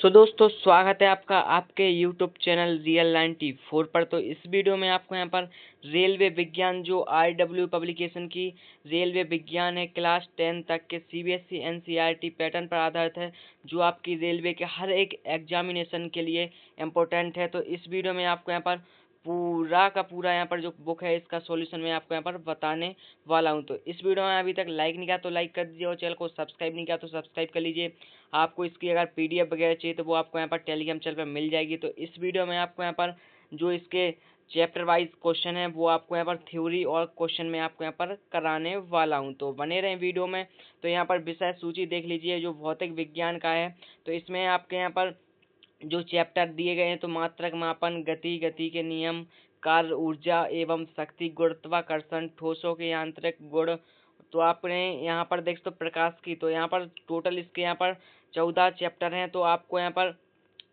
दोस्तों स्वागत है आपका आपके यूट्यूब चैनल रियल 94 पर। तो इस वीडियो में आपको यहाँ पर रेलवे विज्ञान जो RW पब्लिकेशन की रेलवे विज्ञान है क्लास 10 तक के CBSE NCERT पैटर्न पर आधारित है, जो आपकी रेलवे के हर एक एग्जामिनेशन के लिए इम्पोर्टेंट है। तो इस वीडियो में आपको यहाँ पर पूरा का पूरा यहाँ पर जो बुक है इसका सॉल्यूशन मैं आपको यहाँ पर बताने वाला हूँ। तो इस वीडियो में अभी तक लाइक नहीं किया तो लाइक कर दीजिए और चैनल को सब्सक्राइब नहीं किया तो सब्सक्राइब कर लीजिए। आपको इसकी अगर PDF वगैरह चाहिए तो वो आपको यहाँ पर टेलीग्राम चैनल पर मिल जाएगी। तो इस वीडियो में आपको यहाँ पर जो इसके चैप्टर वाइज क्वेश्चन है वो आपको यहाँ पर थ्योरी और क्वेश्चन में आपको यहाँ पर कराने वाला हूँ, तो बने रहें वीडियो में। तो यहाँ पर विषय सूची देख लीजिए जो भौतिक विज्ञान का है। तो इसमें आपके यहाँ पर जो चैप्टर दिए गए हैं तो मात्रक मापन, गति के नियम, कार्य ऊर्जा एवं शक्ति, गुरुत्वाकर्षण, ठोसों के यांत्रिक गुण। तो आपने यहाँ पर देख तो प्रकाश की, तो यहाँ पर टोटल इसके यहाँ पर 14 चैप्टर हैं। तो आपको यहाँ पर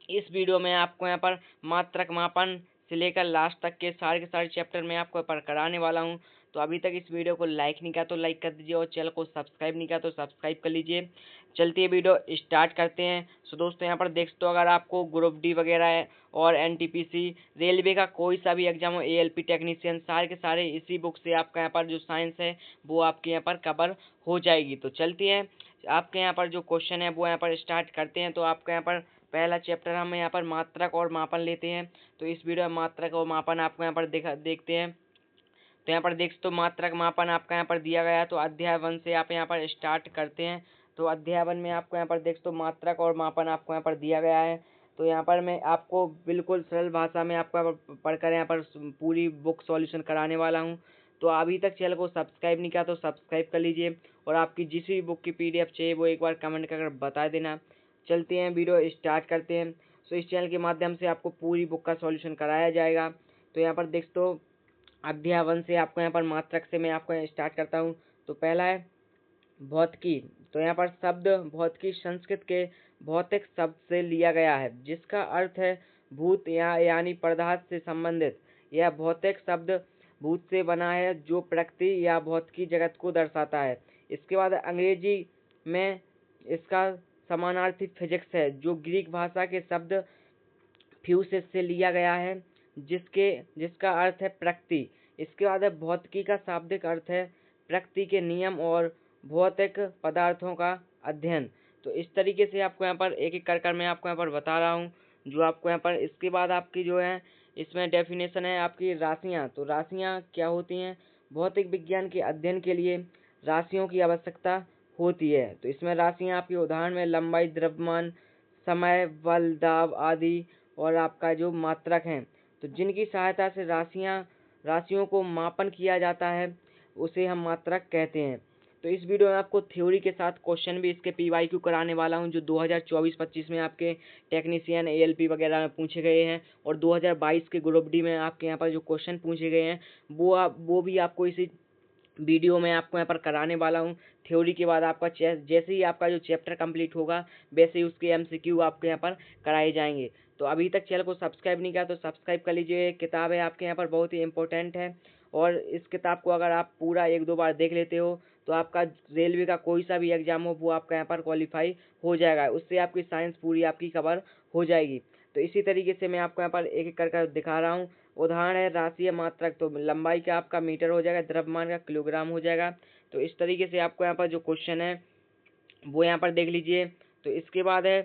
इस वीडियो में आपको यहाँ पर मात्रक मापन से लेकर लास्ट तक के सारे चैप्टर में आपको पर कराने वाला हूँ। तो अभी तक इस वीडियो को लाइक नहीं किया तो लाइक कर दीजिए और चैनल को सब्सक्राइब नहीं किया तो सब्सक्राइब कर लीजिए। चलती है वीडियो स्टार्ट करते हैं। सो दोस्तों यहाँ पर देख तो अगर आपको ग्रुप डी वगैरह है और NTPC रेलवे का कोई सा भी एग्जाम हो, ALP टेक्नीशियन, सारे के सारे इसी बुक से आपका यहाँ पर जो साइंस है वो आपके यहाँ पर कवर हो जाएगी। तो चलती है आपके यहाँ पर जो क्वेश्चन है वो यहाँ पर स्टार्ट करते हैं। तो आपका यहाँ पर पहला चैप्टर हम यहाँ पर मात्रक और मापन लेते हैं। तो इस वीडियो में मात्रक और मापन आपको यहाँ पर देखते हैं। तो यहाँ पर देख तो मात्रक मापन आपका यहाँ पर दिया गया है। तो अध्याय 1 से आप यहाँ पर स्टार्ट करते हैं। तो अध्याय 1 में आपको यहाँ पर देख तो मात्रक और मापन आपको यहाँ पर दिया गया है। तो यहाँ पर मैं आपको बिल्कुल सरल भाषा में आपको यहाँ पर पढ़कर यहाँ पर पूरी बुक सॉल्यूशन कराने वाला हूँ। तो अभी तक चैनल को सब्सक्राइब नहीं किया तो सब्सक्राइब कर लीजिए और आपकी जिस भी बुक की PDF चाहिए वो एक बार कमेंट कर बता देना। चलते हैं वीडियो स्टार्ट करते हैं। सो इस चैनल के माध्यम से आपको पूरी बुक का सॉल्यूशन कराया जाएगा। तो यहाँ पर देख तो अध्याय 1 से आपको यहाँ पर मात्रक से मैं आपको स्टार्ट करता हूँ। तो पहला है भौतिकी। तो यहाँ पर शब्द भौतिकी संस्कृत के भौतिक शब्द से लिया गया है, जिसका अर्थ है भूत यानी पदार्थ से संबंधित। यह भौतिक शब्द भूत से बना है जो प्रकृति या भौतिकी जगत को दर्शाता है। इसके बाद अंग्रेजी में इसका समानार्थी फिजिक्स है, जो ग्रीक भाषा के शब्द फ्यूसिस से लिया गया है, जिसका अर्थ है प्रकृति। इसके बाद है भौतिकी का शाब्दिक अर्थ है प्रकृति के नियम और भौतिक पदार्थों का अध्ययन। तो इस तरीके से आपको यहाँ पर एक एक कर मैं आपको यहाँ पर बता रहा हूँ जो आपको यहाँ पर। इसके बाद आपकी जो है इसमें डेफिनेशन है आपकी राशियाँ। तो राशियाँ क्या होती हैं? भौतिक विज्ञान के अध्ययन के लिए राशियों की आवश्यकता होती है। तो इसमें राशियाँ आपके उदाहरण में लंबाई, द्रव्यमान, समय, बल, दाब आदि और आपका जो मात्रक हैं, तो जिनकी सहायता से राशियों को मापन किया जाता है उसे हम मात्रक कहते हैं। तो इस वीडियो में आपको थ्योरी के साथ क्वेश्चन भी इसके PYQ कराने वाला हूं, जो 2024-25 में आपके टेक्नीशियन ALP वगैरह में पूछे गए हैं और 2022 के ग्रुप डी में आपके यहाँ पर जो क्वेश्चन पूछे गए हैं वो भी आपको इसी वीडियो में आपको यहाँ पर कराने वाला हूँ। थ्योरी के बाद आपका जैसे ही आपका जो चैप्टर कंप्लीट होगा वैसे ही उसके MCQ आपके यहाँ पर कराए जाएंगे। तो अभी तक चैनल को सब्सक्राइब नहीं किया तो सब्सक्राइब कर लीजिए। किताब है आपके यहाँ पर बहुत ही इंपॉर्टेंट है और इस किताब को अगर आप पूरा 1-2 बार देख लेते हो तो आपका रेलवे का कोई सा भी एग्जाम हो वो आपका यहाँ पर क्वालिफाई हो जाएगा। उससे आपकी साइंस पूरी आपकी कवर हो जाएगी। तो इसी तरीके से मैं आपको यहाँ पर एक एक कर दिखा रहा हूँ। उदाहरण है राशियाँ मात्रक। तो लंबाई का आपका मीटर हो जाएगा, द्रव्यमान का किलोग्राम हो जाएगा। तो इस तरीके से आपको यहाँ पर जो क्वेश्चन है वो यहाँ पर देख लीजिए। तो इसके बाद है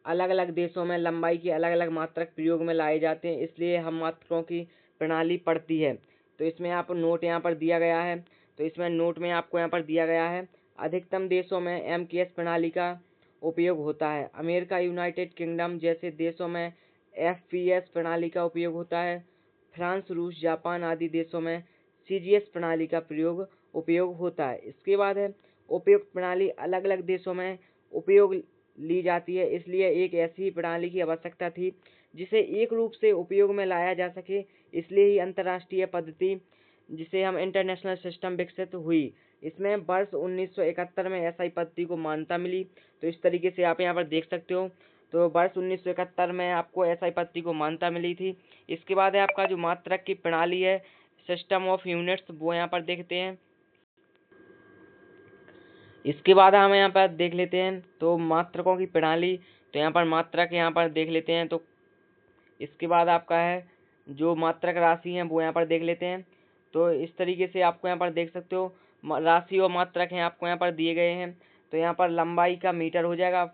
अलग अलग देशों में लंबाई के अलग अलग मात्रक प्रयोग में लाए जाते हैं, इसलिए हम मात्रकों की प्रणाली पड़ती है। तो इसमें आप नोट यहाँ पर दिया गया है। तो इसमें नोट में आपको यहाँ पर दिया गया है अधिकतम देशों में MKS प्रणाली का उपयोग होता है। अमेरिका, यूनाइटेड किंगडम जैसे देशों में FPS प्रणाली का उपयोग होता है। फ्रांस, रूस, जापान आदि देशों में CGS प्रणाली का उपयोग होता है। इसके बाद है उपयुक्त प्रणाली अलग अलग देशों में उपयोग ली जाती है, इसलिए एक ऐसी प्रणाली की आवश्यकता थी जिसे एक रूप से उपयोग में लाया जा सके। इसलिए ही अंतर्राष्ट्रीय पद्धति जिसे हम इंटरनेशनल सिस्टम विकसित हुई। इसमें वर्ष 1971 में SI पद्धति को मान्यता मिली। तो इस तरीके से आप यहाँ पर देख सकते हो। तो वर्ष 1971 में आपको SI पद्धति को मान्यता मिली थी। इसके बाद है आपका जो मात्रक की प्रणाली है सिस्टम ऑफ यूनिट्स, वो यहाँ पर देखते हैं। इसके बाद हम यहाँ पर देख लेते हैं तो मात्रकों की प्रणाली। तो यहाँ पर मात्रक यहाँ पर देख लेते हैं। तो इसके बाद आपका है जो मात्रक राशि है वो यहाँ पर देख लेते हैं। तो इस तरीके से आपको यहाँ पर देख सकते हो राशि और मात्रक हैं आपको यहाँ पर दिए गए हैं। तो यहाँ पर लंबाई का मीटर हो जाएगा,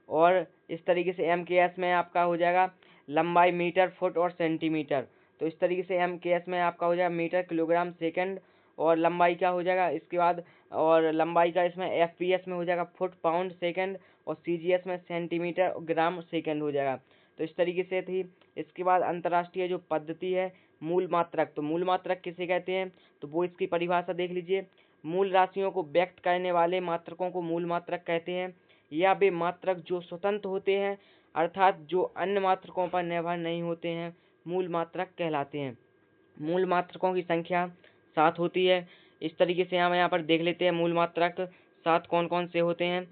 और इस तरीके से MKS में आपका हो जाएगा लंबाई मीटर, फुट और सेंटीमीटर। तो इस तरीके से MKS में आपका हो जाएगा मीटर, किलोग्राम, सेकंड, और लंबाई का हो जाएगा इसके बाद, और लंबाई का इसमें FPS में हो जाएगा फुट, पाउंड, सेकंड, और CGS में सेंटीमीटर, ग्राम, सेकंड हो जाएगा। तो इस तरीके से थी। इसके बाद अंतर्राष्ट्रीय जो पद्धति है मूल मात्रक। तो मूल मात्रक किसे कहते हैं, तो वो इसकी परिभाषा देख लीजिए। मूल राशियों को व्यक्त करने वाले मात्रकों को मूल मात्रक कहते हैं, या वे मात्रक जो स्वतंत्र होते हैं अर्थात जो अन्य मात्रकों पर निर्भर नहीं होते हैं मूल मात्रक कहलाते हैं। मूल मात्रकों की संख्या 7 होती है। इस तरीके से हम यहाँ पर देख लेते हैं मूल मात्रक 7 कौन कौन से होते हैं।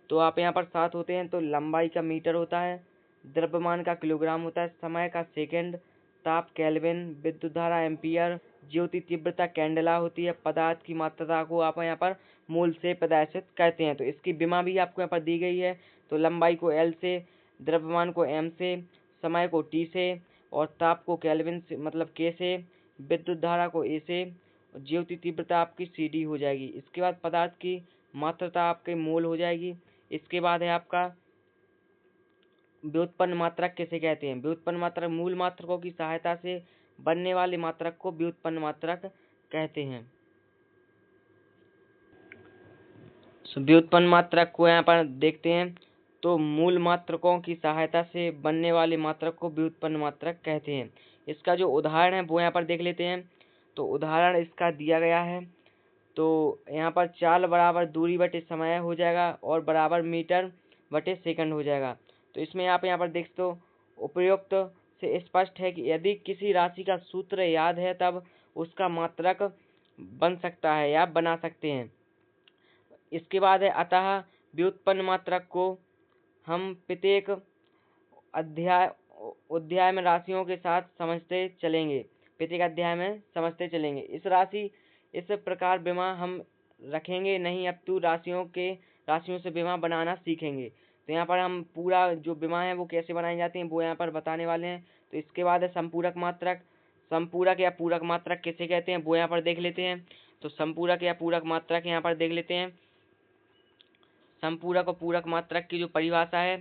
तो आप यहाँ पर 7 होते हैं। तो लंबाई का मीटर होता है, द्रव्यमान का किलोग्राम होता है, समय का सेकंड, ताप केल्विन, विद्युत धारा एम्पियर, ज्योति तीव्रता कैंडेला होती है, पदार्थ की मात्रा को आप यहाँ पर मोल से प्रदर्शित करते हैं। तो इसकी विमा भी आपको यहाँ पर दी गई है। तो लंबाई को L से, द्रव्यमान को M से, समय को T से, और ताप को केल्विन से मतलब K से, विद्युत धारा को A से, और ज्योति तीव्रता आपकी CD हो जाएगी। इसके बाद पदार्थ की मात्रता आपके मोल हो जाएगी। इसके बाद है आपका व्युत्पन्न मात्रक किसे कहते हैं। व्युत्पन्न मात्रक मूल मात्रकों की सहायता से बनने वाले मात्रक को व्युत्पन्न मात्रक कहते हैं। व्युत्पन्न मात्रक को यहाँ पर देखते हैं। तो मूल मात्रकों की सहायता से बनने वाले मात्रक को व्युत्पन्न मात्रक कहते हैं। इसका जो उदाहरण है वो यहाँ पर देख लेते हैं। तो उदाहरण इसका दिया गया है। तो यहाँ पर चाल बराबर दूरी बटे समय हो जाएगा, और बराबर मीटर बटे सेकंड हो जाएगा। तो इसमें आप यहाँ पर देख सकते हो उपयुक्त से स्पष्ट है कि यदि किसी राशि का सूत्र याद है तब उसका मात्रक बन सकता है या बना सकते हैं। इसके बाद है अतः व्युत्पन्न मात्रक को हम प्रत्येक अध्याय में राशियों के साथ समझते चलेंगे। प्रत्येक अध्याय में समझते चलेंगे। इस प्रकार विमा हम रखेंगे नहीं, अब तो राशियों से विमा बनाना सीखेंगे। तो यहाँ पर हम पूरा जो विमा है वो कैसे बनाई जाती है वो यहाँ पर बताने वाले हैं। तो इसके बाद है संपूरक मात्रक। संपूरक या पूरक मात्रक किसे कहते हैं वो यहाँ पर देख लेते हैं। तो संपूरक या पूरक मात्रक यहाँ पर देख लेते हैं। संपूरक और पूरक मात्रक की जो परिभाषा है,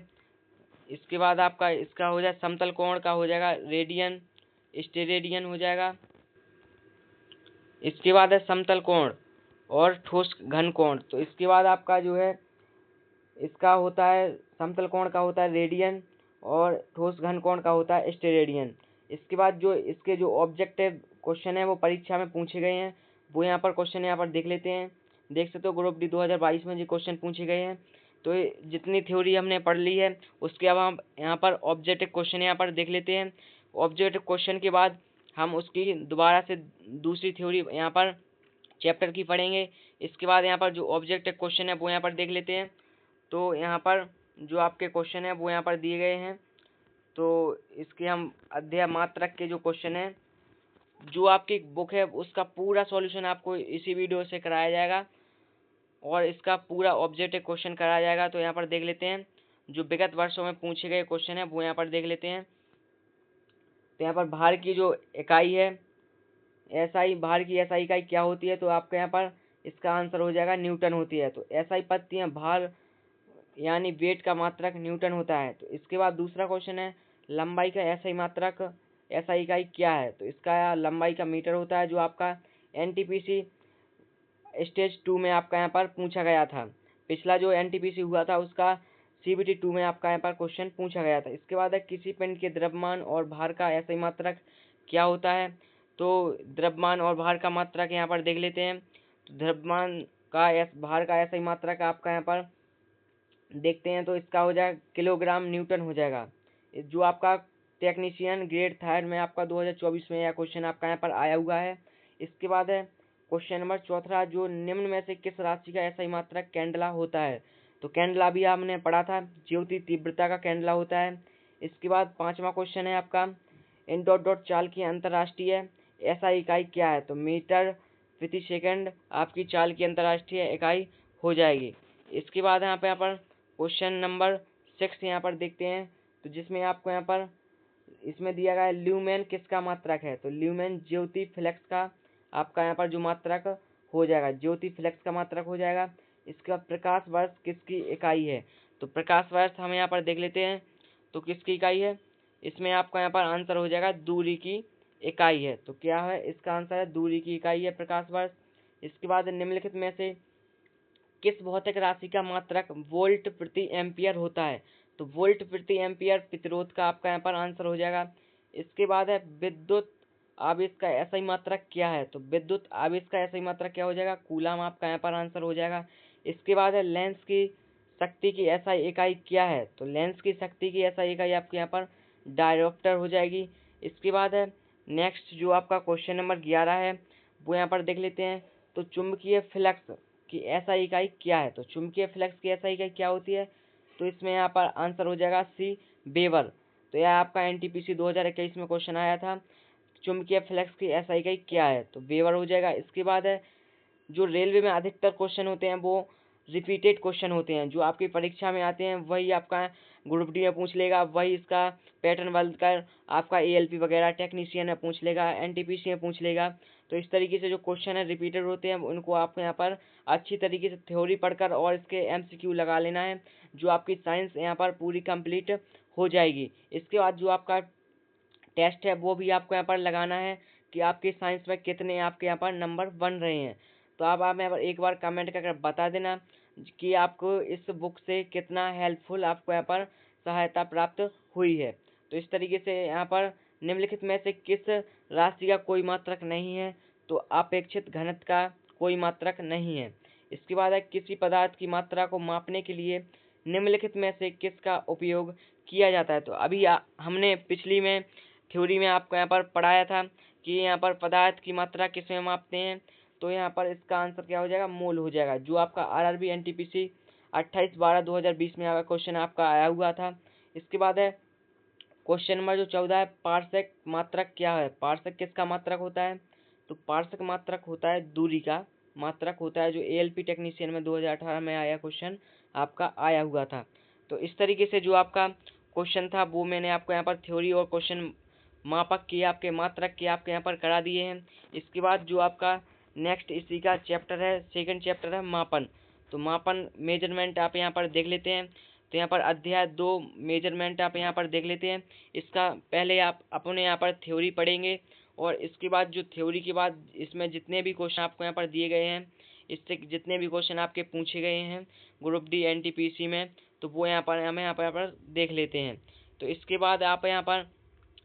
इसके बाद आपका इसका हो जाए समतल कोण का हो जाएगा रेडियन, स्टेरेडियन हो जाएगा। इसके बाद है समतल कोण और ठोस घन कोण। तो इसके बाद आपका जो है इसका होता है समतल कोण का होता है रेडियन, और ठोस घन कोण का होता है स्टेरेडियन। इसके बाद जो इसके जो ऑब्जेक्टिव क्वेश्चन है वो परीक्षा में पूछे गए हैं, वो यहाँ पर क्वेश्चन यहाँ पर देख लेते हैं। देख सकते हो ग्रुप डी 2022 में जो क्वेश्चन पूछे गए हैं। तो जितनी थ्योरी हमने पढ़ ली है उसके अब हम यहाँ पर ऑब्जेक्टिव क्वेश्चन यहाँ पर देख लेते हैं। ऑब्जेक्टिव क्वेश्चन के बाद हम उसकी दोबारा से दूसरी थ्योरी यहाँ पर चैप्टर की पढ़ेंगे। इसके बाद यहाँ पर जो ऑब्जेक्टिव क्वेश्चन है वो यहाँ पर देख लेते हैं। तो यहाँ पर जो आपके क्वेश्चन है वो यहाँ पर दिए गए हैं। तो इसके हम अध्याय मात्रक के जो क्वेश्चन है, जो आपकी बुक है उसका पूरा सॉल्यूशन आपको इसी वीडियो से कराया जाएगा, और इसका पूरा ऑब्जेक्टिव क्वेश्चन कराया जाएगा। तो यहाँ पर देख लेते हैं जो विगत वर्षों में पूछे गए क्वेश्चन है वो यहाँ पर देख लेते हैं। तो यहाँ पर भार की जो इकाई है SI, भार की SI इकाई क्या होती है, तो आपके यहाँ पर इसका आंसर हो जाएगा न्यूटन होती है। तो SI पद्धति है भार यानी वेट का मात्रक न्यूटन होता है। तो इसके बाद दूसरा क्वेश्चन है लंबाई का SI मात्रक, SI इकाई क्या है, तो इसका लंबाई का मीटर होता है, जो आपका NTPC स्टेज 2 में आपका यहाँ पर पूछा गया था। पिछला जो NTPC हुआ था उसका CBT 2 में आपका यहाँ पर क्वेश्चन पूछा गया था। इसके बाद है किसी पिंड के द्रव्यमान और भार का SI मात्रक क्या होता है, तो द्रव्यमान और भार का मात्रक यहाँ पर देख लेते हैं। तो द्रव्यमान का भार का SI मात्रक आपका यहाँ पर देखते हैं। तो इसका हो जाएगा किलोग्राम न्यूटन हो जाएगा, जो आपका टेक्नीशियन ग्रेड 3 में आपका 2024 में यह क्वेश्चन आपका यहाँ पर आया हुआ है। इसके बाद है क्वेश्चन नंबर 4, जो निम्न में से किस राशि का SI मात्रक कैंडेला होता है, तो कैंडेला भी आपने पढ़ा था, ज्योति तीव्रता का कैंडेला होता है। इसके बाद 5वां क्वेश्चन है आपका इन डॉट डॉट चाल की अंतर्राष्ट्रीय SI इकाई क्या है, तो मीटर प्रति सेकंड आपकी चाल की अंतर्राष्ट्रीय इकाई हो जाएगी। इसके बाद यहाँ पर क्वेश्चन नंबर 6 यहाँ पर देखते हैं, तो जिसमें आपको यहाँ पर इसमें दिया गया है ल्यूमेन किसका मात्रक है, तो ल्यूमेन ज्योति फ्लक्स का आपका यहाँ पर जो मात्रक हो जाएगा, ज्योति फ्लक्स का मात्रक हो जाएगा। इसका प्रकाश वर्ष किसकी इकाई है, तो प्रकाश वर्ष हम यहाँ पर देख लेते हैं, तो किसकी इकाई है, इसमें आपका यहाँ पर आंसर हो जाएगा दूरी की इकाई है। तो क्या है इसका आंसर है दूरी की इकाई है प्रकाश वर्ष। इसके बाद निम्नलिखित में से किस भौतिक राशि का मात्रक वोल्ट प्रति एम्पियर होता है, तो वोल्ट प्रति एम्पियर प्रतिरोध का आपका यहाँ पर आंसर हो जाएगा। इसके बाद है विद्युत आवेश का एसआई मात्रक क्या है, तो विद्युत आवेश का एसआई मात्रक क्या हो जाएगा, कूलम आपका यहाँ पर आंसर हो जाएगा। इसके बाद है लेंस की शक्ति की एसआई इकाई क्या है, तो लेंस की शक्ति की एसआई इकाई आपके यहाँ पर डायोप्टर हो जाएगी। इसके बाद है नेक्स्ट जो आपका क्वेश्चन नंबर 11 है वो यहाँ पर देख लेते हैं, तो चुंबकीय फ्लक्स की एसआई इकाई क्या है, तो चुंबकीय फ्लक्स की एसआई इकाई क्या होती है, तो इसमें यहाँ पर आंसर हो जाएगा सी वेबर। तो यह आपका एनटीपीसी 2021 में क्वेश्चन आया था, चुंबकीय फ्लक्स की एसआई इकाई क्या है, तो वेबर हो जाएगा। इसके बाद है जो रेलवे में अधिकतर क्वेश्चन होते हैं वो रिपीटेड क्वेश्चन होते हैं, जो आपकी परीक्षा में आते हैं वही आपका ग्रुप डी में पूछ लेगा, वही इसका पैटर्न बदल कर आपका एएलपी वगैरह टेक्नीशियन में पूछ लेगा, एनटीपीसी में पूछ लेगा। तो इस तरीके से जो क्वेश्चन है रिपीटेड होते हैं उनको आपको यहाँ पर अच्छी तरीके से थ्योरी पढ़कर और इसके एमसीक्यू लगा लेना है, जो आपकी साइंस यहाँ पर पूरी कंप्लीट हो जाएगी। इसके बाद जो आपका टेस्ट है वो भी आपको यहाँ पर लगाना है कि आपके साइंस में कितने आपके यहाँ पर नंबर बन रहे हैं। तो आप यहाँ पर एक बार कमेंट करके बता देना कि आपको इस बुक से कितना हेल्पफुल आपको यहाँ पर सहायता प्राप्त हुई है। तो इस तरीके से यहाँ पर निम्नलिखित में से किस राशि का कोई मात्रक नहीं है, तो अपेक्षित घनत्व का कोई मात्रक नहीं है। इसके बाद है किसी पदार्थ की मात्रा को मापने के लिए निम्नलिखित में से किसका उपयोग किया जाता है। तो अभी हमने पिछली में थ्योरी में आपको यहाँ पर पढ़ाया था कि यहाँ पर पदार्थ की मात्रा किस में मापते हैं, तो यहाँ पर इसका आंसर क्या हो जाएगा, मोल हो जाएगा, जो आपका आरआरबी एनटीपीसी 28/12/2020 में आपका क्वेश्चन आपका आया हुआ था। इसके बाद है क्वेश्चन नंबर जो 14 है, पार्सेक मात्रक क्या है, पार्सेक किसका मात्रक होता है, तो पार्सेक मात्रक होता है दूरी का मात्रक होता है, जो एएलपी टेक्नीशियन में 2018 में आया क्वेश्चन आपका आया हुआ था। तो इस तरीके से जो आपका क्वेश्चन था वो मैंने आपको यहाँ पर थ्योरी और क्वेश्चन मापक की आपके मात्रक की आपके यहाँ पर करा दिए हैं। इसके बाद जो आपका नेक्स्ट इसी का चैप्टर है, सेकंड चैप्टर है मापन। तो मापन मेजरमेंट आप यहाँ पर देख लेते हैं, तो यहाँ पर अध्याय 2 मेजरमेंट आप यहाँ पर देख लेते हैं। इसका पहले आप अपने यहाँ पर थ्योरी पढ़ेंगे और इसके बाद जो थ्योरी के बाद इसमें जितने भी क्वेश्चन आपको यहाँ पर दिए गए हैं, इससे जितने भी क्वेश्चन आपके पूछे गए हैं ग्रुप डी एनटीपीसी में, तो वो यहाँ पर हम यहाँ पर देख लेते हैं। तो इसके बाद आप यहाँ पर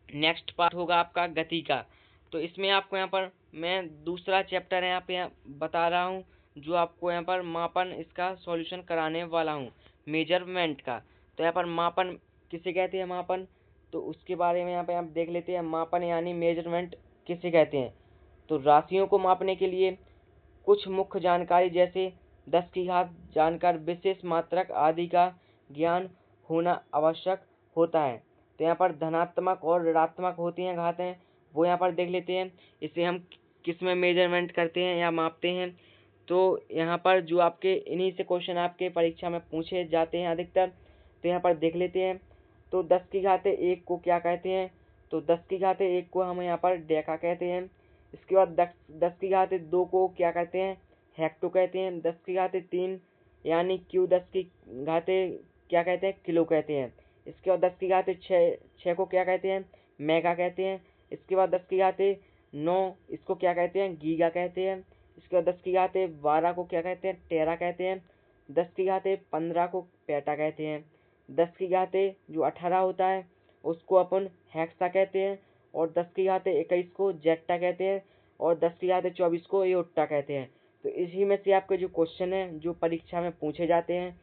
नेक्स्ट पार्ट होगा आपका गति का। तो इसमें आपको यहाँ पर मैं दूसरा चैप्टर है यहाँ बता रहा हूँ, जो आपको यहाँ पर मापन इसका सॉल्यूशन कराने वाला हूँ मेजरमेंट का। तो यहाँ पर मापन किसे कहते हैं, मापन, तो उसके बारे में यहाँ पे आप देख लेते हैं। मापन यानी मेजरमेंट किसे कहते हैं, तो राशियों को मापने के लिए कुछ मुख्य जानकारी जैसे 10 की घात जानकर विशेष मात्रक आदि का ज्ञान होना आवश्यक होता है। तो यहाँ पर धनात्मक और ऋणात्मक होती हैं घातें, वो यहाँ पर देख लेते हैं। इसे हम किस में मेजरमेंट करते हैं या मापते हैं, तो यहाँ पर जो आपके इन्हीं से क्वेश्चन आपके परीक्षा में पूछे जाते हैं अधिकतर। तो यहाँ पर देख लेते हैं। तो 10 की घाते 1 को क्या कहते हैं, तो 10 की घाते 1 को हम यहाँ पर डेका कहते हैं। इसके बाद 10 की घाते 2 को क्या कहते हैं, हेक्टो कहते हैं। 10 की घाते 3 यानी क्यू 10 की घाते क्या कहते हैं, किलो कहते हैं। इसके बाद 10 की घाते 6 को क्या कहते हैं, मेगा कहते हैं। इसके बाद 10 की घाते 9 इसको क्या कहते हैं, गीगा कहते हैं। इसके बाद 10 की घाते 12 को क्या कहते हैं, टेरा कहते हैं। 10 की घाते 15 को पेटा कहते हैं। 10 की घाते जो 18 होता है उसको अपन हेक्सा कहते हैं। और 10 की घाते 21 को जेट्टा कहते हैं। और 10 की घाते 24 को योट्टा कहते हैं। तो इसी में से आपके जो क्वेश्चन है जो परीक्षा में पूछे जाते हैं,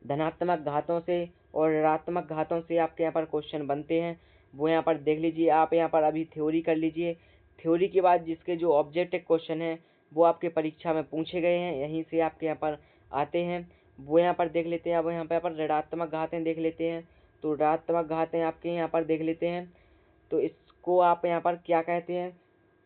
धनात्मक घातों से और ऋणात्मक घातों से आपके यहाँ पर क्वेश्चन बनते हैं, वो यहाँ पर देख लीजिए। आप यहाँ पर अभी थ्योरी कर लीजिए। थ्योरी के बाद जिसके जो ऑब्जेक्टिव क्वेश्चन है वो आपके परीक्षा में पूछे गए हैं, यहीं से आपके यहाँ पर आते हैं, वो यहाँ पर देख लेते हैं। अब यहाँ पर ऋणात्मक घातें देख लेते हैं। तो ऋणात्मक घातें आपके यहाँ पर देख लेते हैं। तो इसको आप यहाँ पर क्या कहते हैं,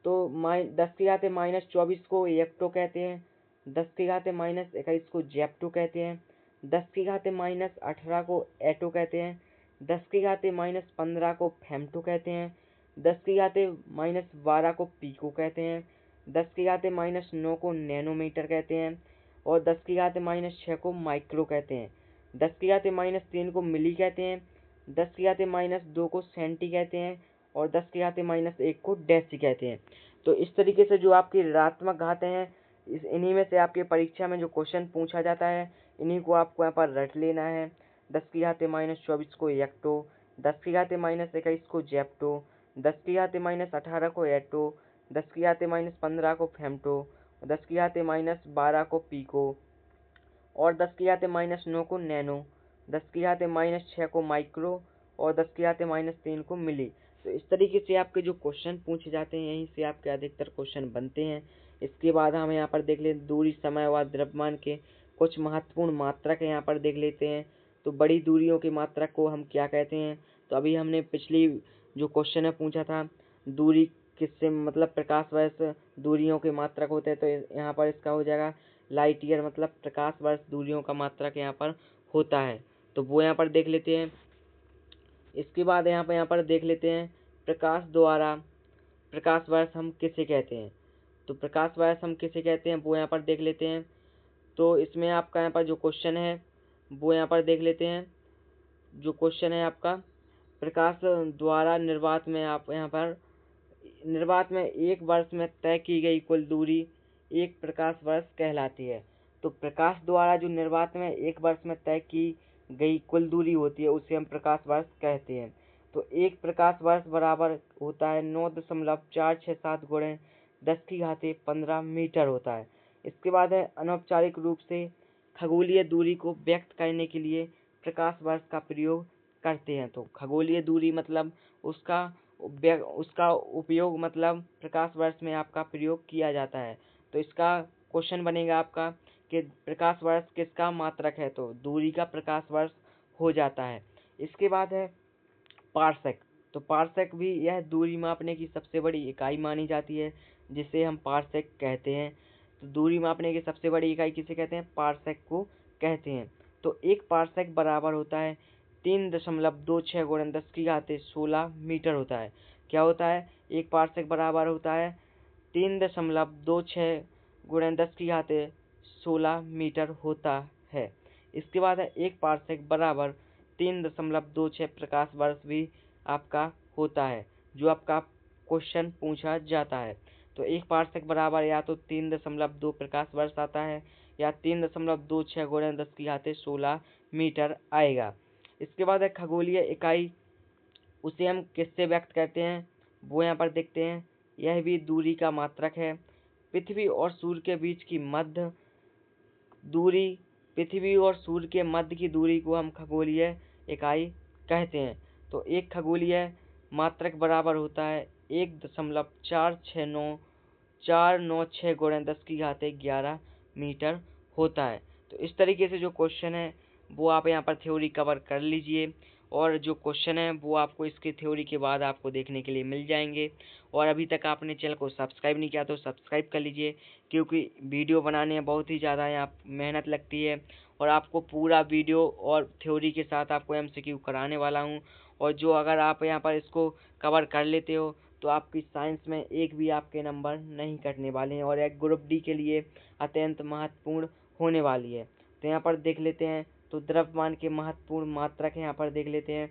तो 10 की घाते -24 को हेक्टो कहते हैं। 10⁻21 को जेप्टो कहते हैं, 10⁻18 को एटो कहते हैं, 10⁻15 को फेम्टो कहते हैं, 10⁻12 को पीको कहते हैं, 10⁻9 को नैनोमीटर कहते हैं और 10⁻6 को माइक्रो कहते हैं, 10⁻3 को मिली कहते हैं, 10⁻2 को सेंटी कहते हैं और 10⁻1 को डेसी कहते हैं। तो इस तरीके से जो आपकी ऋणात्मक घातें हैं, इन्हीं में से आपके परीक्षा में जो क्वेश्चन पूछा जाता है, इन्हीं को आपको यहाँ पर रट लेना है। 10⁻24 को एक्टो, 10⁻21 को जेप्टो, 10⁻18 को एटो, 10⁻15 को फेम्टो, 10⁻12 को पीको और 10⁻9 को नैनो, 10⁻6 को माइक्रो और 10⁻3 को मिली। तो इस तरीके से आपके जो क्वेश्चन पूछे जाते हैं, यहीं से आपके अधिकतर क्वेश्चन बनते हैं। इसके बाद हम यहाँ पर देख लेते दूरी, समय व द्रव्यमान के कुछ महत्वपूर्ण मात्रक यहाँ पर देख लेते हैं। तो बड़ी दूरियों की मात्रक को हम क्या कहते हैं? तो अभी हमने पिछली जो क्वेश्चन है पूछा था, दूरी किससे मतलब प्रकाश वर्ष दूरियों के मात्रक होते हैं, तो यहाँ पर इसका हो जाएगा लाइट ईयर, मतलब प्रकाश वर्ष दूरियों का मात्रक यहाँ पर होता है। तो वो यहाँ पर देख लेते हैं। इसके बाद यहाँ पर देख लेते हैं प्रकाश द्वारा प्रकाश वर्ष हम किसे कहते हैं। तो प्रकाश वर्ष हम किसे कहते हैं वो यहाँ पर देख लेते हैं। तो इसमें आपका यहाँ पर जो क्वेश्चन है वो यहाँ पर देख लेते हैं। जो क्वेश्चन है आपका, प्रकाश द्वारा निर्वात में आप यहाँ पर निर्वात में एक वर्ष में तय की गई कुल दूरी एक प्रकाश वर्ष कहलाती है। तो प्रकाश द्वारा जो निर्वात में एक वर्ष में तय की गई कुल दूरी होती है उसे हम प्रकाश वर्ष कहते हैं। तो एक प्रकाश वर्ष बराबर होता है 9.467 गुणे 10⁻15 मीटर होता है। इसके बाद है अनौपचारिक रूप से खगोलीय दूरी को व्यक्त करने के लिए प्रकाश वर्ष का प्रयोग करते हैं। तो खगोलीय दूरी मतलब उसका उपयोग मतलब प्रकाश वर्ष में आपका प्रयोग किया जाता है। तो इसका क्वेश्चन बनेगा आपका कि प्रकाश वर्ष किसका मात्रक है, तो दूरी का प्रकाश वर्ष हो जाता है। इसके बाद है पार्सेक। तो पार्सेक भी यह दूरी मापने की सबसे बड़ी इकाई मानी जाती है, जिसे हम पार्सेक कहते हैं। तो दूरी मापने की सबसे बड़ी इकाई किसे कहते हैं? पार्सेक को कहते हैं। तो एक पार्सेक बराबर होता है 3.26 गुणन 10⁻16 मीटर होता है। क्या होता है? एक पार्सेक बराबर होता है 3.26 गुणन 10⁻16 मीटर होता है। इसके बाद है एक पार्सेक बराबर 3.26 प्रकाश वर्ष भी आपका होता है, जो आपका क्वेश्चन पूछा जाता है। तो एक पार्सेक बराबर या तो 3.2 प्रकाश वर्ष आता है या 3.26 गुणन 10⁻16 मीटर आएगा। इसके बाद है खगोलीय इकाई, उसे हम किससे व्यक्त करते हैं वो यहाँ पर देखते हैं। यह भी दूरी का मात्रक है। पृथ्वी और सूर्य के बीच की मध्य दूरी, पृथ्वी और सूर्य के मध्य की दूरी को हम खगोलीय इकाई कहते हैं। तो एक खगोलीय मात्रक बराबर होता है 1.469496 गुणन 10⁻11 मीटर होता है। तो इस तरीके से जो क्वेश्चन है वो आप यहाँ पर थ्योरी कवर कर लीजिए, और जो क्वेश्चन है वो आपको इसकी थ्योरी के बाद आपको देखने के लिए मिल जाएंगे। और अभी तक आपने चैनल को सब्सक्राइब नहीं किया तो सब्सक्राइब कर लीजिए, क्योंकि वीडियो बनाने में बहुत ही ज़्यादा यहाँ मेहनत लगती है और आपको पूरा वीडियो और थ्योरी के साथ आपको एमसीक्यू कराने वाला हूँ। और जो अगर आप यहाँ पर इसको कवर कर लेते हो तो आपकी साइंस में एक भी आपके नंबर नहीं कटने वाले हैं और एक ग्रुप डी के लिए अत्यंत महत्वपूर्ण होने वाली है। तो यहाँ पर देख लेते हैं, तो द्रव्यमान के महत्वपूर्ण मात्रक यहाँ पर देख लेते हैं।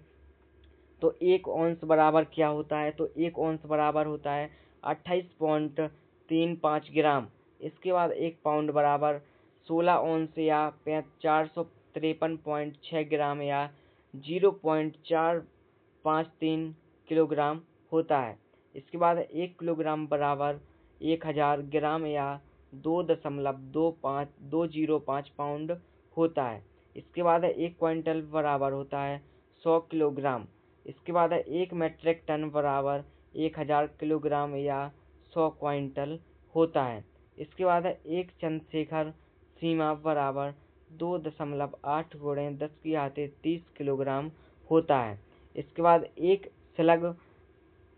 तो एक औंस बराबर क्या होता है? तो एक औंस बराबर होता है 28.35 ग्राम। इसके बाद एक पाउंड बराबर 16 औंस या 453.6 ग्राम या 0.453 किलोग्राम होता है। इसके बाद एक किलोग्राम बराबर 1000 ग्राम या 2.205 पाउंड होता है। इसके बाद एक क्विंटल बराबर होता है 100 किलोग्राम। इसके बाद एक मीट्रिक टन बराबर 1000 किलोग्राम या 100 क्विंटल होता है। इसके बाद एक चंद्रशेखर सीमा बराबर 2.8 गुणे 10⁻30 किलोग्राम होता है। इसके बाद एक स्लग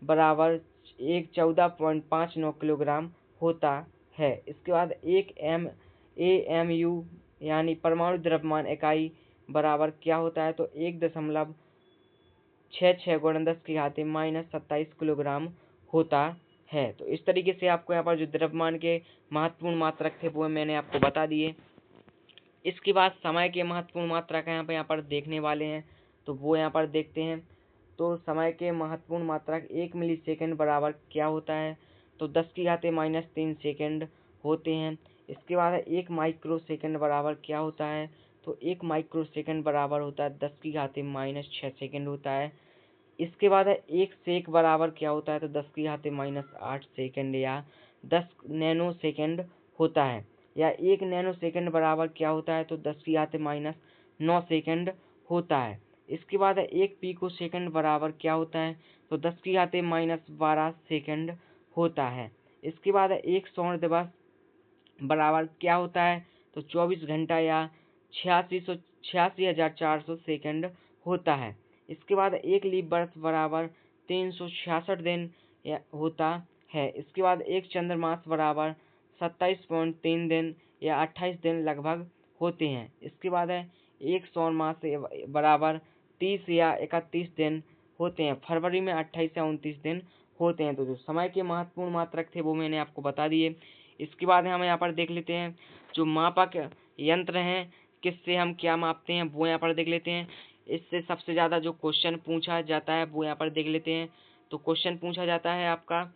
बराबर 14.59 किलोग्राम होता है। इसके बाद एक AMU यानी परमाणु द्रव्यमान इकाई बराबर क्या होता है, तो 1.66 × 10⁻27 किलोग्राम होता है। तो इस तरीके से आपको यहाँ पर जो द्रव्यमान के महत्वपूर्ण मात्रक थे वो मैंने आपको बता दिए। इसके बाद समय के महत्वपूर्ण मात्रक यहाँ पर देखने वाले हैं, तो वो यहाँ पर देखते हैं। तो समय के महत्वपूर्ण मात्रक 1 मिलीसेकंड बराबर क्या होता है, तो 10⁻³ सेकंड होते हैं। इसके बाद 1 माइक्रोसेकंड बराबर क्या होता है, तो 1 माइक्रोसेकंड बराबर होता है 10⁻6 सेकंड होता है। इसके बाद 1 सेक बराबर क्या होता है, तो 10⁻8 सेकंड या 10 नैनो सेकंड होता है। या 1 नैनो सेकंड बराबर क्या होता है, तो 10⁻9 सेकंड होता है। इसके बाद 1 पिको सेकंड बराबर क्या होता है, तो 10⁻12 सेकंड होता है। इसके बाद 1 स्वर्ण दिवस बराबर क्या होता है, तो 24 घंटा या 86,400 सेकंड होता है। इसके बाद 1 लीप वर्ष बराबर 366 दिन होता है। इसके बाद 1 चंद्रमास बराबर 27.3 दिन या 28 दिन लगभग होते हैं। इसके बाद है 1 सौर मास बराबर 30 या 31 दिन होते हैं। फरवरी में 28 या 29 दिन होते हैं। तो जो समय के महत्वपूर्ण मात्रक थे वो मैंने आपको बता दिए। इसके बाद हम यहाँ पर देख लेते हैं जो मापक यंत्र हैं, किससे हम क्या मापते हैं वो यहाँ पर देख लेते हैं। इससे सबसे ज़्यादा जो क्वेश्चन पूछा जाता है वो यहाँ पर देख लेते हैं। तो क्वेश्चन पूछा जाता है आपका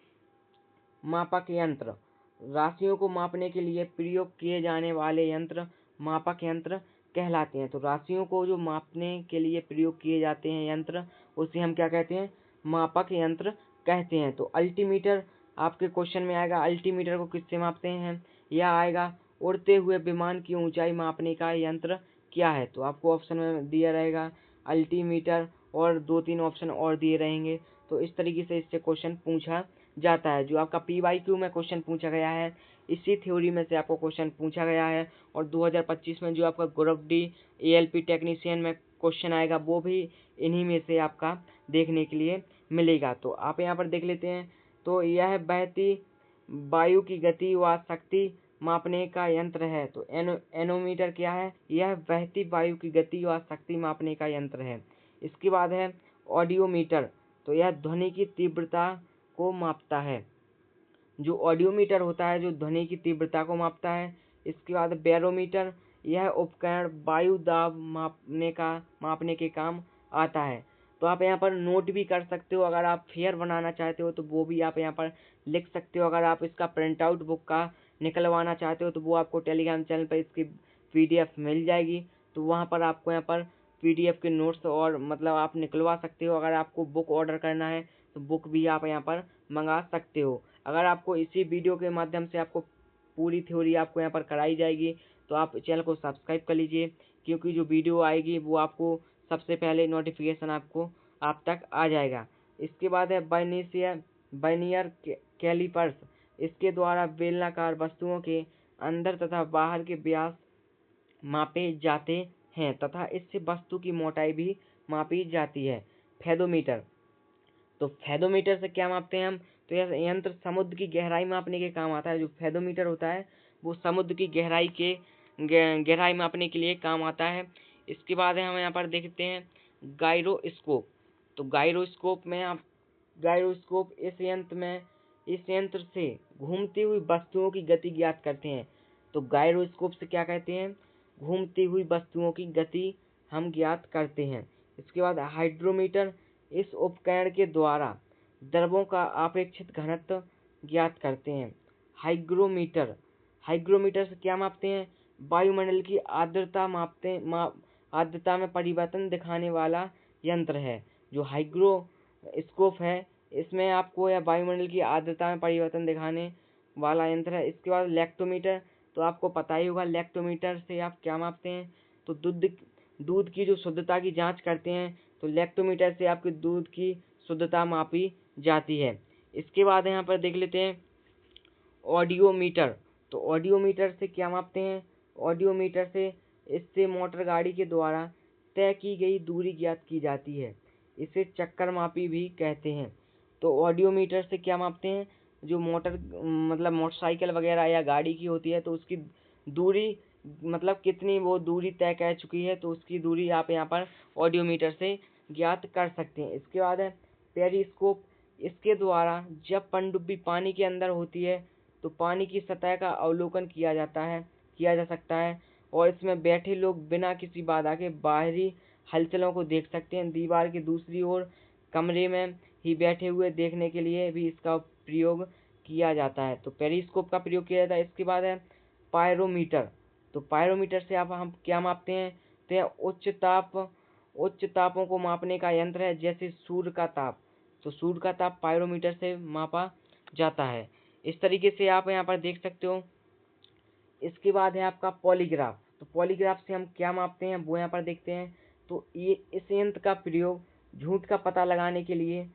मापक यंत्र, राशियों को मापने के लिए प्रयोग किए जाने वाले यंत्र मापक यंत्र कहलाते हैं। तो राशियों को जो मापने के लिए प्रयोग किए जाते हैं यंत्र, उसे हम क्या कहते हैं, मापक यंत्र कहते हैं। तो अल्टीमीटर आपके क्वेश्चन में आएगा, अल्टीमीटर को किससे मापते हैं, या आएगा उड़ते हुए विमान की ऊंचाई मापने का यंत्र क्या है। तो आपको ऑप्शन में दिया रहेगा अल्टीमीटर और 2-3 ऑप्शन और दिए रहेंगे। तो इस तरीके से इससे क्वेश्चन पूछा जाता है। जो आपका PYQ में क्वेश्चन पूछा गया है, इसी थ्योरी में से आपको क्वेश्चन पूछा गया है। और 2025 में जो आपका ग्रुप D ALP टेक्नीशियन में क्वेश्चन आएगा वो भी इन्हीं में से आपका देखने के लिए मिलेगा। तो आप यहाँ पर देख लेते हैं। तो यह बहती वायु की गति व शक्ति मापने का यंत्र है। तो एनोमीटर क्या है, यह बहती वायु की गति व शक्ति मापने का यंत्र है। इसके बाद है ऑडियोमीटर, तो यह ध्वनि की तीव्रता को मापता है। जो ऑडियोमीटर होता है जो ध्वनि की तीव्रता को मापता है। इसके बाद बैरोमीटर, यह उपकरण वायु दाब मापने के काम आता है। तो आप यहाँ पर नोट भी कर सकते हो, अगर आप फेयर बनाना चाहते हो तो वो भी आप यहाँ पर लिख सकते हो। अगर आप इसका प्रिंट आउट बुक का निकलवाना चाहते हो तो वो आपको टेलीग्राम चैनल पर इसकी PDF मिल जाएगी। तो वहाँ पर आपको यहाँ पर PDF के नोट्स और मतलब आप निकलवा सकते हो। अगर आपको बुक ऑर्डर करना है तो बुक भी आप यहाँ पर मंगा सकते हो। अगर आपको इसी वीडियो के माध्यम से आपको पूरी थ्योरी आपको यहाँ पर कराई जाएगी तो आप चैनल को सब्सक्राइब कर लीजिए, क्योंकि जो वीडियो आएगी वो आपको सबसे पहले नोटिफिकेशन आप तक आ जाएगा। इसके बाद है वर्नियर कैलिपर्स, इसके द्वारा बेलनाकार वस्तुओं के अंदर तथा बाहर के व्यास मापे जाते हैं तथा इससे वस्तु की मोटाई भी मापी जाती है। फेदोमीटर, तो फेदोमीटर से क्या मापते हैं हम, तो यह यंत्र समुद्र की गहराई मापने के काम आता है। जो फेदोमीटर होता है वो समुद्र की गहराई मापने के लिए काम आता है। इसके बाद हम यहाँ पर देखते हैं गायरोस्कोप। तो गायरोस्कोप इस यंत्र से घूमती हुई वस्तुओं की गति ज्ञात करते हैं। तो गायरोस्कोप से क्या कहते हैं, घूमती हुई वस्तुओं की गति हम ज्ञात करते हैं। इसके बाद हाइड्रोमीटर, इस उपकरण के द्वारा द्रवों का अपेक्षित घनत्व ज्ञात करते हैं। हाइग्रोमीटर से क्या मापते हैं, वायुमंडल की आर्द्रता में परिवर्तन दिखाने वाला यंत्र है। जो हाइग्रोस्कोप है इसमें आपको यह वायुमंडल की आर्द्रता में परिवर्तन दिखाने वाला यंत्र है। इसके बाद लैक्टोमीटर, तो आपको पता ही होगा लैक्टोमीटर से आप क्या मापते हैं, तो दूध की जो शुद्धता की जांच करते हैं। तो लैक्टोमीटर से आपके दूध की शुद्धता मापी जाती है। इसके बाद यहाँ पर देख लेते हैं ऑडियोमीटर। तो ऑडियोमीटर से क्या मापते हैं, ऑडियोमीटर से इससे मोटर गाड़ी के द्वारा तय की गई दूरी ज्ञात की जाती है। इसे चक्कर मापी भी कहते हैं। तो ऑडियोमीटर से क्या मापते हैं, जो मोटरसाइकिल वगैरह या गाड़ी की होती है तो उसकी दूरी मतलब कितनी वो दूरी तय कर चुकी है, तो उसकी दूरी आप यहाँ पर ऑडियोमीटर से ज्ञात कर सकते हैं। इसके बाद है पेरिस्कोप। इसके द्वारा जब पनडुब्बी पानी के अंदर होती है तो पानी की सतह का अवलोकन किया जा सकता है और इसमें बैठे लोग बिना किसी बाधा के बाहरी हलचलों को देख सकते हैं। दीवार की दूसरी ओर कमरे में ही बैठे हुए देखने के लिए भी इसका प्रयोग किया जाता है। तो पेरिस्कोप का प्रयोग किया जाता है। इसके बाद है पायरोमीटर। तो पायरोमीटर से आप हम क्या मापते हैं, तो यह उच्च तापों को मापने का यंत्र है, जैसे सूर्य का ताप। तो सूर्य का ताप पायरोमीटर से मापा जाता है। इस तरीके से आप यहाँ पर देख सकते हो। इसके बाद है आपका पॉलीग्राफ। तो पॉलीग्राफ से हम क्या मापते हैं वो यहाँ पर देखते हैं। तो ये इस यंत्र का प्रयोग झूठ का पता लगाने के लिए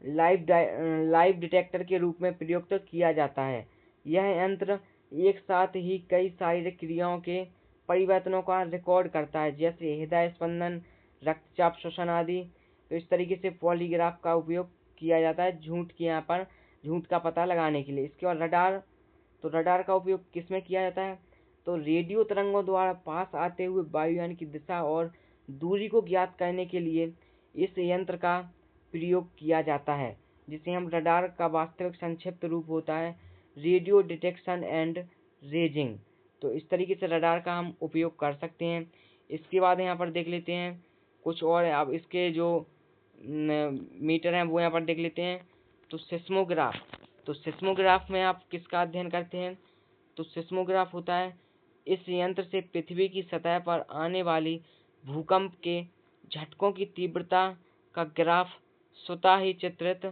लाइव डिटेक्टर के रूप में प्रयुक्त किया जाता है। यह यंत्र एक साथ ही कई शारीरिक क्रियाओं के परिवर्तनों का रिकॉर्ड करता है, जैसे हृदय स्पंदन, रक्तचाप, श्वसन आदि। तो इस तरीके से पॉलीग्राफ का उपयोग किया जाता है झूठ का पता लगाने के लिए। इसके बाद रडार। तो रडार का उपयोग किसमें किया जाता है, तो रेडियो तरंगों द्वारा पास आते हुए वायुयान की दिशा और दूरी को ज्ञात करने के लिए इस यंत्र का प्रयोग किया जाता है, जिसे हम रडार का वास्तविक संक्षिप्त रूप होता है रेडियो डिटेक्शन एंड रेजिंग। तो इस तरीके से रडार का हम उपयोग कर सकते हैं। इसके बाद यहाँ पर देख लेते हैं कुछ और। अब इसके जो मीटर हैं वो यहाँ पर देख लेते हैं। तो सिस्मोग्राफ। तो सिस्मोग्राफ में आप किसका अध्ययन करते हैं, तो सिस्मोग्राफ होता है इस यंत्र से पृथ्वी की सतह पर आने वाली भूकंप के झटकों की तीव्रता का ग्राफ स्वतः ही चित्रित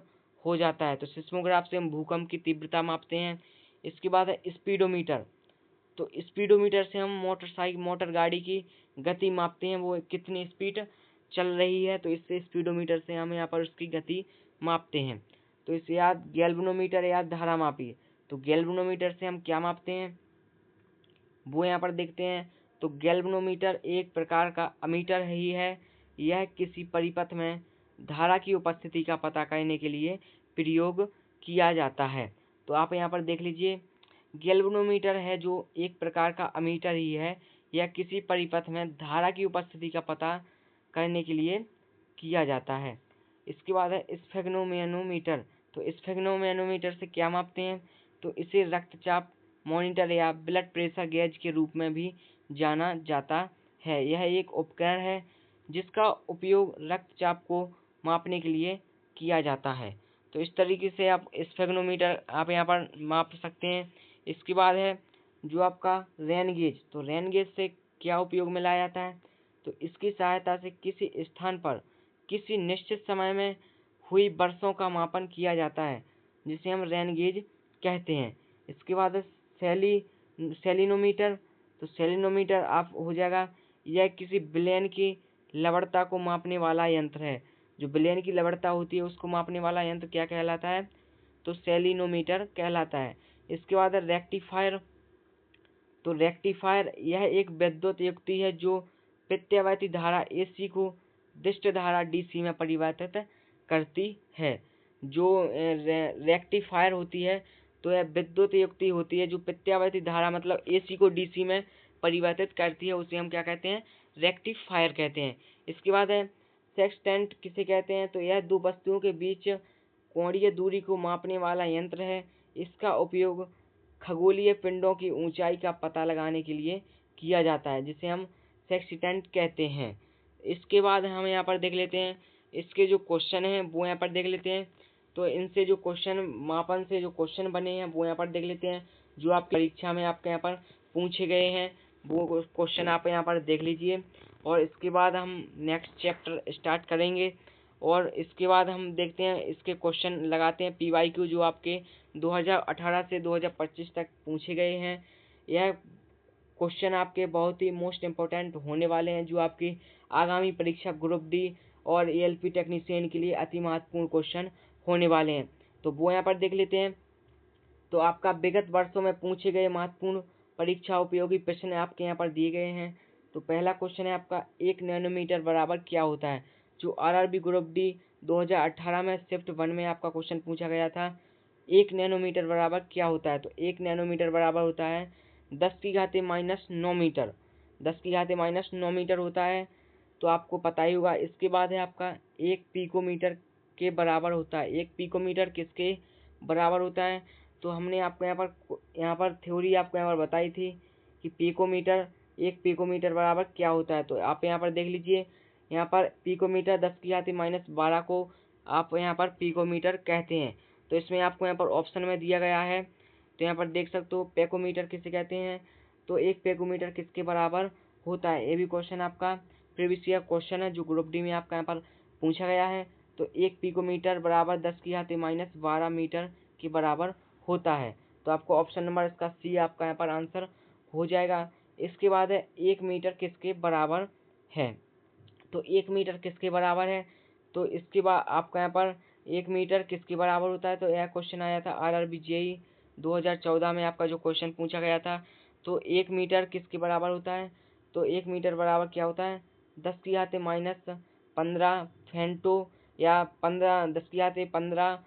हो जाता है। तो सिस्मोग्राफ से हम भूकंप की तीव्रता मापते हैं। इसके बाद है स्पीडोमीटर। तो स्पीडोमीटर से हम मोटर गाड़ी की गति मापते हैं, वो कितनी स्पीड चल रही है, तो इससे स्पीडोमीटर से हम यहाँ पर उसकी गति मापते हैं। तो इसे याद गैल्वेनोमीटर या धारा मापी। तो गैल्वेनोमीटर से हम क्या मापते हैं वो यहाँ पर देखते हैं। तो गैल्वेनोमीटर एक प्रकार का अमीटर ही है। यह किसी परिपथ में धारा की उपस्थिति का पता करने के लिए प्रयोग किया जाता है। तो आप यहाँ पर देख लीजिए, गैल्वेनोमीटर है जो एक प्रकार का अमीटर ही है। यह किसी परिपथ में धारा की उपस्थिति का पता करने के लिए किया जाता है। इसके बाद है स्फेग्नोमैनोमीटर। तो स्फेग्नोमैनोमीटर से क्या मापते हैं, तो इसे रक्तचाप मॉनिटर या ब्लड प्रेशर गेज के रूप में भी जाना जाता है। यह एक उपकरण है जिसका उपयोग रक्तचाप को मापने के लिए किया जाता है। तो इस तरीके से आप स्फेग्नोमीटर आप यहाँ पर माप सकते हैं। इसके बाद है जो आपका रेन गेज। तो रेन गेज से क्या उपयोग में लाया जाता है, तो इसकी सहायता से किसी स्थान पर किसी निश्चित समय में हुई वर्षों का मापन किया जाता है, जिसे हम रेन गेज कहते हैं। इसके बाद है सेलिनोमीटर। तो सेलिनोमीटर आप हो जाएगा, यह किसी विलयन की लवणता को मापने वाला यंत्र है। जो विलयन की लवणता होती है उसको मापने वाला यंत्र क्या कहलाता है, तो सेलिनोमीटर कहलाता है। इसके बाद है रेक्टिफायर। तो रेक्टिफायर यह एक विद्युत युक्ति है जो प्रत्यावर्ती धारा AC को दिष्ट धारा DC में परिवर्तित करती है। जो रेक्टिफायर होती है तो यह विद्युत युक्ति होती है जो प्रत्यावर्ती धारा मतलब AC को DC में परिवर्तित करती है, उसे हम क्या कहते हैं, रेक्टिफायर कहते हैं। इसके बाद है सेक्सटेंट किसे कहते हैं, तो यह दो वस्तुओं के बीच कोणीय दूरी को मापने वाला यंत्र है। इसका उपयोग खगोलीय पिंडों की ऊंचाई का पता लगाने के लिए किया जाता है, जिसे हम सेक्सटेंट कहते हैं। इसके बाद हम यहाँ पर देख लेते हैं इसके जो क्वेश्चन हैं वो यहाँ पर देख लेते हैं। तो इनसे जो क्वेश्चन मापन से जो क्वेश्चन बने हैं वो यहाँ पर देख लेते हैं, जो आपकी परीक्षा में आपके यहाँ पर पूछे गए हैं वो क्वेश्चन आप यहाँ पर देख लीजिए। और इसके बाद हम नेक्स्ट चैप्टर स्टार्ट करेंगे और इसके बाद हम देखते हैं इसके क्वेश्चन लगाते हैं PYQ जो आपके 2018 से 2025 तक पूछे गए हैं। यह क्वेश्चन आपके बहुत ही मोस्ट इम्पोर्टेंट होने वाले हैं, जो आपकी आगामी परीक्षा ग्रुप D और ALP टेक्नीशियन के लिए अति महत्वपूर्ण क्वेश्चन होने वाले हैं। तो वो यहाँ पर देख लेते हैं। तो आपका विगत वर्षों में पूछे गए महत्वपूर्ण परीक्षा उपयोगी प्रश्न आपके यहाँ पर दिए गए हैं। तो पहला क्वेश्चन है आपका 1 नैनोमीटर बराबर क्या होता है, जो RRB ग्रुप D 2018 में शिफ्ट 1 में आपका क्वेश्चन पूछा गया था। 1 नैनोमीटर बराबर क्या होता है, तो 1 नैनोमीटर बराबर होता है 10⁻⁹ मीटर, 10⁻⁹ मीटर होता है, तो आपको पता ही होगा। इसके बाद है आपका 1 पिकोमीटर के बराबर होता है। 1 पिकोमीटर किसके बराबर होता है? तो हमने आपको यहाँ पर थ्योरी आपको यहाँ पर बताई थी कि पिकोमीटर, 1 पिकोमीटर बराबर क्या होता है। तो आप यहाँ पर देख लीजिए, यहाँ पर पिकोमीटर 10⁻⁻12 को आप यहाँ पर पिकोमीटर कहते हैं। तो इसमें आपको यहाँ पर ऑप्शन में दिया गया है, तो यहाँ पर देख सकते हो पेकोमीटर किसे कहते हैं। तो 1 पेकोमीटर किसके बराबर होता है? ये भी क्वेश्चन आपका प्रीवियस ईयर क्वेश्चन है जो ग्रुप डी में आपका यहाँ पर पूछा गया है। तो 1 पिकोमीटर बराबर 10⁻⁻12 मीटर के बराबर होता है। तो आपको ऑप्शन नंबर इसका सी आपका यहाँ पर आंसर हो जाएगा। इसके बाद है 1 मीटर किसके बराबर है? तो 1 मीटर किसके बराबर है? तो इसके बाद आपका यहाँ पर 1 मीटर किसके बराबर होता है? तो यह क्वेश्चन आया था RRB JEE 2014 में, आपका जो क्वेश्चन पूछा गया था। तो 1 मीटर किसके बराबर होता है? तो 1 मीटर बराबर क्या होता है? 10⁻⁻15 फेंटो या 10⁻15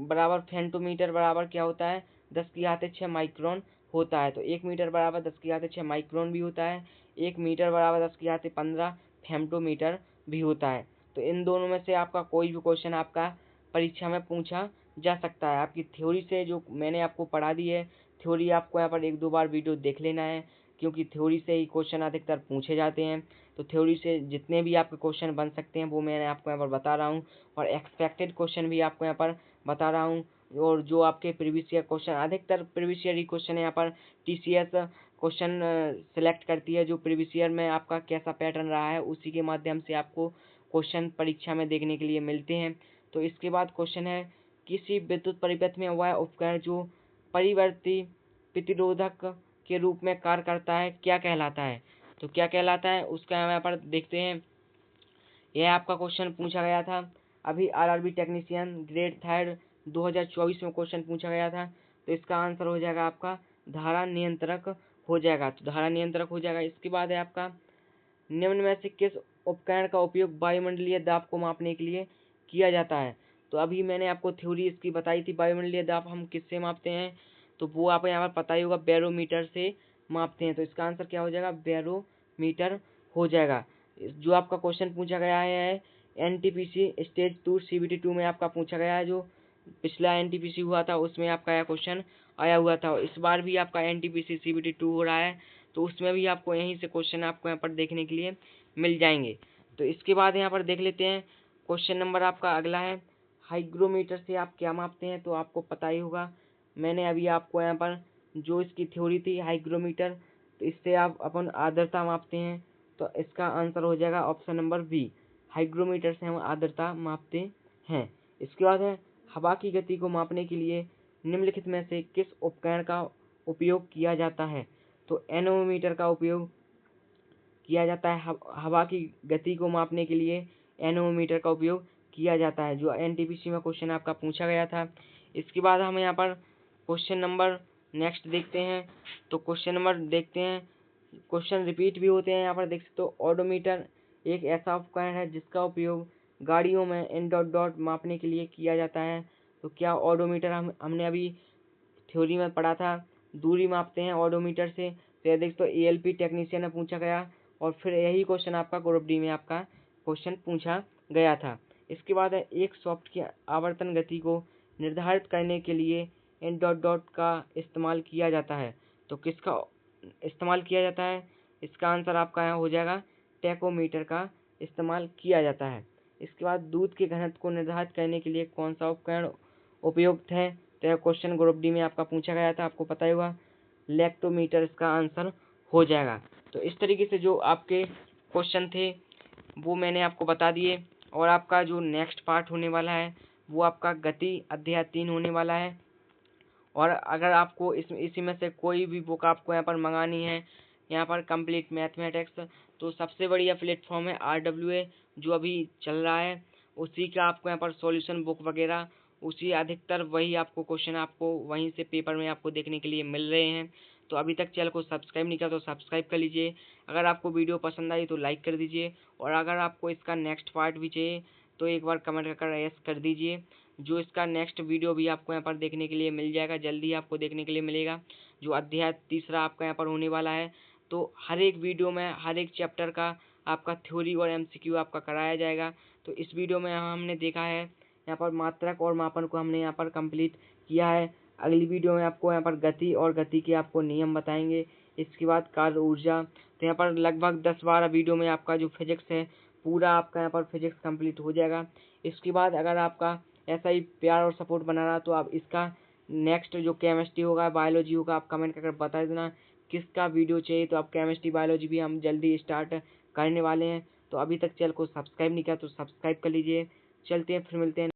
बराबर फेंटोमीटर बराबर क्या होता है? 10⁻6 माइक्रोन होता है। तो 1 मीटर बराबर 10⁻6 माइक्रोन भी होता है, 1 मीटर बराबर 10⁻15 फेम्टोमीटर भी होता है। तो इन दोनों में से आपका कोई भी क्वेश्चन आपका परीक्षा में पूछा जा सकता है। आपकी थ्योरी से जो मैंने आपको पढ़ा दी है, थ्योरी आपको यहाँ पर 1-2 बार वीडियो देख लेना है, क्योंकि थ्योरी से ही क्वेश्चन अधिकतर पूछे जाते हैं। तो थ्योरी से जितने भी आपके क्वेश्चन बन सकते हैं वो मैंने आपको यहाँ पर बता रहा हूँ, और एक्सपेक्टेड क्वेश्चन भी आपको यहाँ पर बता रहा हूँ। और जो आपके प्रीवियस ईयर क्वेश्चन, अधिकतर प्रीवियस ईयर ही क्वेश्चन यहाँ पर TCS क्वेश्चन सेलेक्ट करती है, जो प्रीवियस ईयर में आपका कैसा पैटर्न रहा है उसी के माध्यम से आपको क्वेश्चन परीक्षा में देखने के लिए मिलते हैं। तो इसके बाद क्वेश्चन है, किसी विद्युत परिपथ में वह उपकरण जो परिवर्ती प्रतिरोधक के रूप में कार्य करता है क्या कहलाता है? तो क्या कहलाता है उसका यहाँ पर देखते हैं। यह आपका क्वेश्चन पूछा गया था अभी RRB टेक्नीशियन ग्रेड 3 2024 में क्वेश्चन पूछा गया था। तो इसका आंसर हो जाएगा आपका धारा नियंत्रक हो जाएगा। तो धारा नियंत्रक हो जाएगा। इसके बाद है आपका, निम्न में से किस उपकरण का उपयोग वायुमंडलीय दाब को मापने के लिए किया जाता है? तो अभी मैंने आपको थ्योरी इसकी बताई थी, वायुमंडलीय दाब हम किससे मापते हैं? तो वो आपको यहाँ पर पता ही होगा, बैरोमीटर से मापते हैं। तो इसका आंसर क्या हो जाएगा? बैरोमीटर हो जाएगा। जो आपका क्वेश्चन पूछा गया है NTPC स्टेज 2 CBT 2 में आपका पूछा गया है, जो पिछला NTPC हुआ था उसमें आपका यह क्वेश्चन आया हुआ था। इस बार भी आपका NTPC CBT 2 हो रहा है, तो उसमें भी आपको यहीं से क्वेश्चन आपको यहाँ पर देखने के लिए मिल जाएंगे। तो इसके बाद यहाँ पर देख लेते हैं क्वेश्चन नंबर आपका अगला है, हाइग्रोमीटर से आप क्या मापते हैं? तो आपको पता ही होगा, मैंने अभी आपको यहाँ पर जो इसकी थ्योरी थी हाइग्रोमीटर, तो इससे आप अपन आर्द्रता मापते हैं। तो इसका आंसर हो जाएगा ऑप्शन नंबर बी, हाइग्रोमीटर से हम आर्द्रता मापते हैं। इसके बाद है, हवा की गति को मापने के लिए निम्नलिखित में से किस उपकरण का उपयोग किया जाता है? तो एनोमीटर का उपयोग किया जाता है। हवा की गति को मापने के लिए एनोमीटर का उपयोग किया जाता है, जो NTPC में क्वेश्चन आपका पूछा गया था। इसके बाद हम यहाँ पर क्वेश्चन नंबर नेक्स्ट देखते हैं। तो क्वेश्चन नंबर देखते हैं, क्वेश्चन रिपीट भी होते हैं यहाँ पर देख सकते हो। ऑडोमीटर एक ऐसा उपकरण है जिसका उपयोग गाड़ियों में इन डॉट डॉट मापने के लिए किया जाता है। तो क्या ऑडोमीटर हमने अभी थ्योरी में पढ़ा था, दूरी मापते हैं ऑडोमीटर से। तो ये देख तो ALP टेक्नीशियन में पूछा गया, और फिर यही क्वेश्चन आपका ग्रुप डी में आपका क्वेश्चन पूछा गया था। इसके बाद है, एक सॉफ्ट की आवर्तन गति को निर्धारित करने के लिए इन डॉट डॉट का इस्तेमाल किया जाता है। तो किसका इस्तेमाल किया जाता है? इसका आंसर आपका यहाँ हो जाएगा, टैकोमीटर का इस्तेमाल किया जाता है। इसके बाद, दूध के घनत्व को निर्धारित करने के लिए कौन सा उपकरण उपयुक्त है? तो यह क्वेश्चन ग्रुप डी में आपका पूछा गया था, आपको पता ही होगा, लैक्टोमीटर इसका आंसर हो जाएगा। तो इस तरीके से जो आपके क्वेश्चन थे वो मैंने आपको बता दिए, और आपका जो नेक्स्ट पार्ट होने वाला है वो आपका गति अध्याय 3 होने वाला है। और अगर आपको इसी में से कोई भी बुक आपको यहाँ पर मंगानी है, यहाँ पर कंप्लीट मैथमेटिक्स, तो सबसे बढ़िया प्लेटफॉर्म है RWA जो अभी चल रहा है। उसी का आपको यहाँ पर सॉल्यूशन बुक वगैरह, उसी अधिकतर वही आपको क्वेश्चन आपको वहीं से पेपर में आपको देखने के लिए मिल रहे हैं। तो अभी तक चैनल को सब्सक्राइब नहीं किया तो सब्सक्राइब कर लीजिए। अगर आपको वीडियो पसंद आई तो लाइक कर दीजिए, और अगर आपको इसका नेक्स्ट पार्ट भी चाहिए तो एक बार कमेंट कर यस कर दीजिए। जो इसका नेक्स्ट वीडियो भी आपको यहाँ पर देखने के लिए मिल जाएगा, जल्दी आपको देखने के लिए मिलेगा, जो अध्याय तीसरा आपका यहाँ पर होने वाला है। तो हर एक वीडियो में हर एक चैप्टर का आपका थ्योरी और एमसीक्यू आपका कराया जाएगा। तो इस वीडियो में हमने देखा है यहाँ पर मात्रक और मापन को हमने यहाँ पर कंप्लीट किया है। अगली वीडियो में आपको यहाँ पर गति और गति के आपको नियम बताएंगे। इसके बाद कार्य ऊर्जा। तो यहाँ पर लगभग 10-12 वीडियो में आपका जो फिजिक्स है पूरा आपका यहाँ पर फिजिक्स कंप्लीट हो जाएगा। इसके बाद अगर आपका ऐसा ही प्यार और सपोर्ट बना रहा तो आप इसका नेक्स्ट जो केमिस्ट्री होगा बायोलॉजी होगा आप कमेंट करके बता देना किसका वीडियो चाहिए। तो आप केमिस्ट्री बायोलॉजी भी हम जल्दी स्टार्ट करने वाले हैं। तो अभी तक चैनल को सब्सक्राइब नहीं किया तो सब्सक्राइब कर लीजिए। चलते हैं, फिर मिलते हैं।